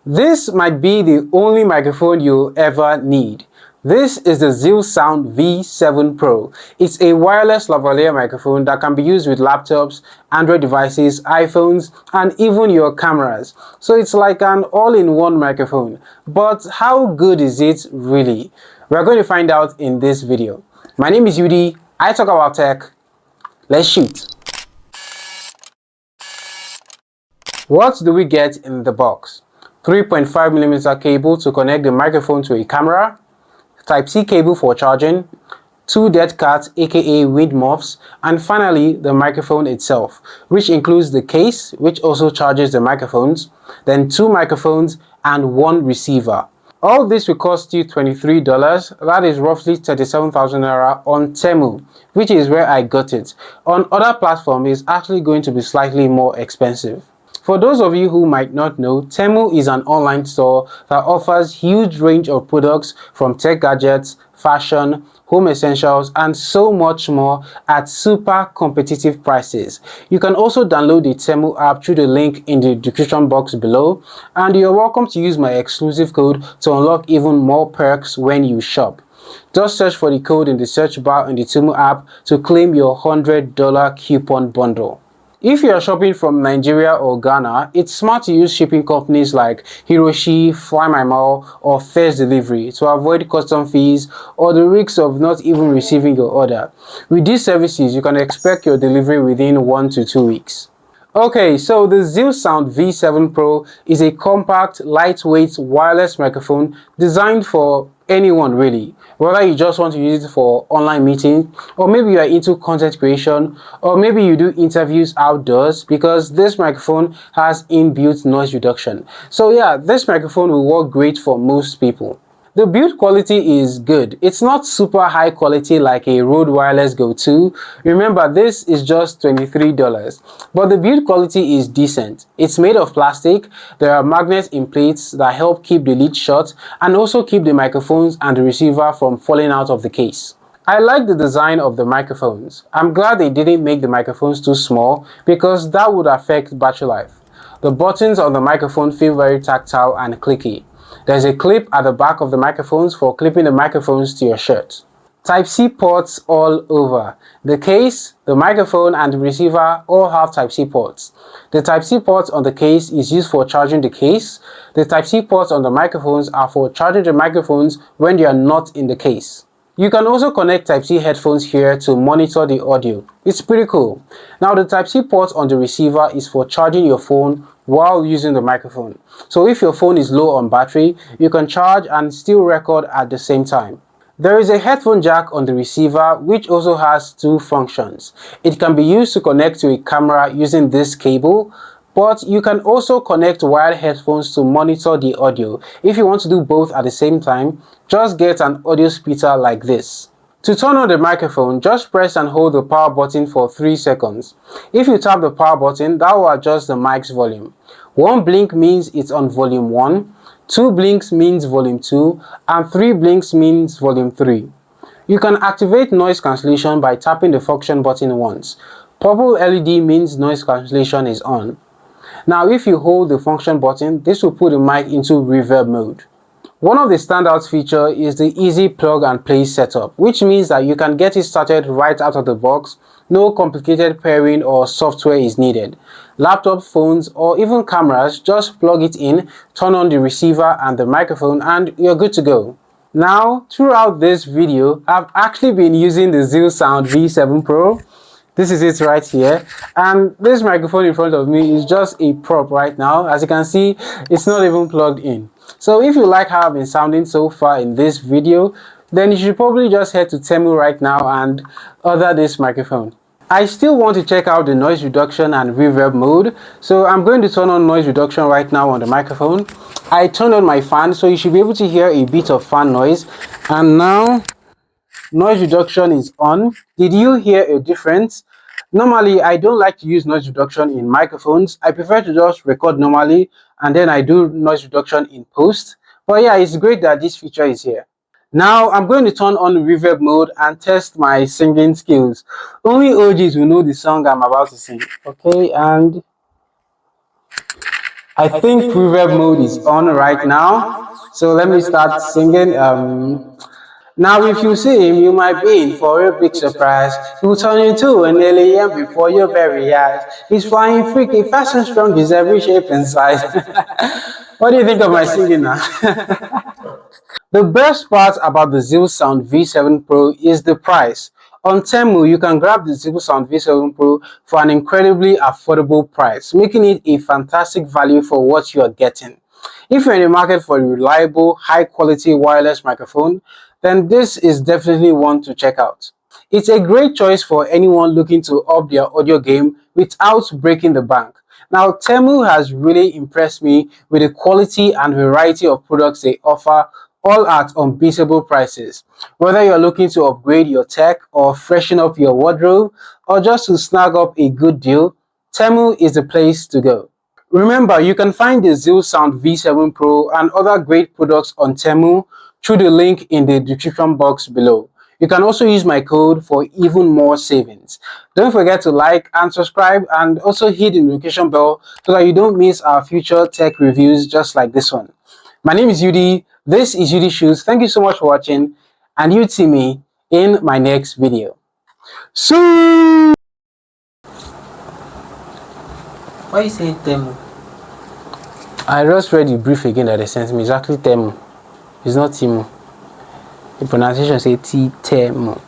This might be the only microphone you'll ever need. This is the ZealSound V7 Pro. It's a wireless lavalier microphone that can be used with laptops, Android devices, iPhones, and even your cameras. So it's like an all-in-one microphone. But how good is it really? We're going to find out in this video. My name is Udi. I talk about tech. Let's shoot. What do we get in the box? 3.5mm cable to connect the microphone to a camera, Type-C cable for charging, 2 dead cats aka wind muffs, and finally the microphone itself, which includes the case, which also charges the microphones, then 2 microphones and 1 receiver. All this will cost you $23, that is roughly 37,000 naira on TEMU, which is where I got it. On other platforms, it's actually going to be slightly more expensive. For those of you who might not know, TEMU is an online store that offers huge range of products from tech gadgets, fashion, home essentials, and so much more at super competitive prices. You can also download the TEMU app through the link in the description box below, and you're welcome to use my exclusive code to unlock even more perks when you shop. Just search for the code in the search bar in the TEMU app to claim your $100 coupon bundle. If you are shopping from Nigeria or Ghana, it's smart to use shipping companies like Hiroshi, Fly My Mall, or First Delivery to avoid custom fees or the risks of not even receiving your order. With these services, you can expect your delivery within 1 to 2 weeks. Okay, so the ZealSound V7 Pro is a compact, lightweight, wireless microphone designed for anyone really, whether you just want to use it for online meetings, or maybe you are into content creation, or maybe you do interviews outdoors, because this microphone has inbuilt noise reduction. So yeah, this microphone will work great for most people. The build quality is good. It's not super high quality like a Rode Wireless Go 2. Remember, this is just $23. But the build quality is decent. It's made of plastic. There are magnets in plates that help keep the lid shut and also keep the microphones and the receiver from falling out of the case. I like the design of the microphones. I'm glad they didn't make the microphones too small because that would affect battery life. The buttons on the microphone feel very tactile and clicky. There's a clip at the back of the microphones for clipping the microphones to your shirt. Type-C ports all over. The case, the microphone, and the receiver all have Type-C ports. The Type-C port on the case is used for charging the case. The Type-C ports on the microphones are for charging the microphones when they are not in the case. You can also connect Type-C headphones here to monitor the audio. It's pretty cool. Now the Type-C port on the receiver is for charging your phone while using the microphone. So if your phone is low on battery, you can charge and still record at the same time. There is a headphone jack on the receiver which also has 2 functions. It can be used to connect to a camera using this cable, but you can also connect wired headphones to monitor the audio. If you want to do both at the same time, just get an audio splitter like this. To turn on the microphone, just press and hold the power button for 3 seconds. If you tap the power button, that will adjust the mic's volume. 1 blink means it's on volume 1, 2 blinks means volume 2, and 3 blinks means volume 3. You can activate noise cancellation by tapping the function button once. Purple LED means noise cancellation is on. Now if you hold the function button, this will put the mic into reverb mode. One of the standout features is the easy plug and play setup, which means that you can get it started right out of the box. No complicated pairing or software is needed. Laptop, phones, or even cameras, just plug it in, turn on the receiver and the microphone, and you're good to go. Now, throughout this video, I've actually been using the ZealSound V7 Pro. This is it right here, and this microphone in front of me is just a prop right now. As you can see, it's not even plugged in. So if you like how I've been sounding so far in this video, then you should probably just head to TEMU right now and order this microphone. I still want to check out the noise reduction and reverb mode, so I'm going to turn on noise reduction right now on the microphone. I turned on my fan, so you should be able to hear a bit of fan noise, and now noise reduction is on. Did you hear a difference? Normally, I don't like to use noise reduction in microphones. I prefer to just record normally and then I do noise reduction in post. But yeah, it's great that this feature is here. Now, I'm going to turn on reverb mode and test my singing skills. Only OGs will know the song I'm about to sing. Okay, and I think reverb mode is on right now. So let me start singing. Now, if you see him, you might be in for a big surprise. He will turn into an alien before your very eyes. He's flying freaky, fast and strong, he's every shape and size. What do you think of my singing now? The best part about the Zero Sound V7 Pro is the price. On Temu, you can grab the Zero Sound V7 Pro for an incredibly affordable price, making it a fantastic value for what you are getting. If you're in the market for a reliable, high-quality wireless microphone, then this is definitely one to check out. It's a great choice for anyone looking to up their audio game without breaking the bank. Now, Temu has really impressed me with the quality and variety of products they offer, all at unbeatable prices. Whether you're looking to upgrade your tech or freshen up your wardrobe or just to snag up a good deal, Temu is the place to go. Remember, you can find the Zero Sound V7 Pro and other great products on Temu through the link in the description box below. You can also use my code for even more savings. Don't forget to like and subscribe, and also hit the notification bell so that you don't miss our future tech reviews just like this one. My name is Udi. This is Udi Shoes. Thank you so much for watching, and you see me in my next video. See. Why are you saying TEMU? I just read the brief again that they sent me. It's actually TEMU. It's not TEMU. The pronunciation say TEMU.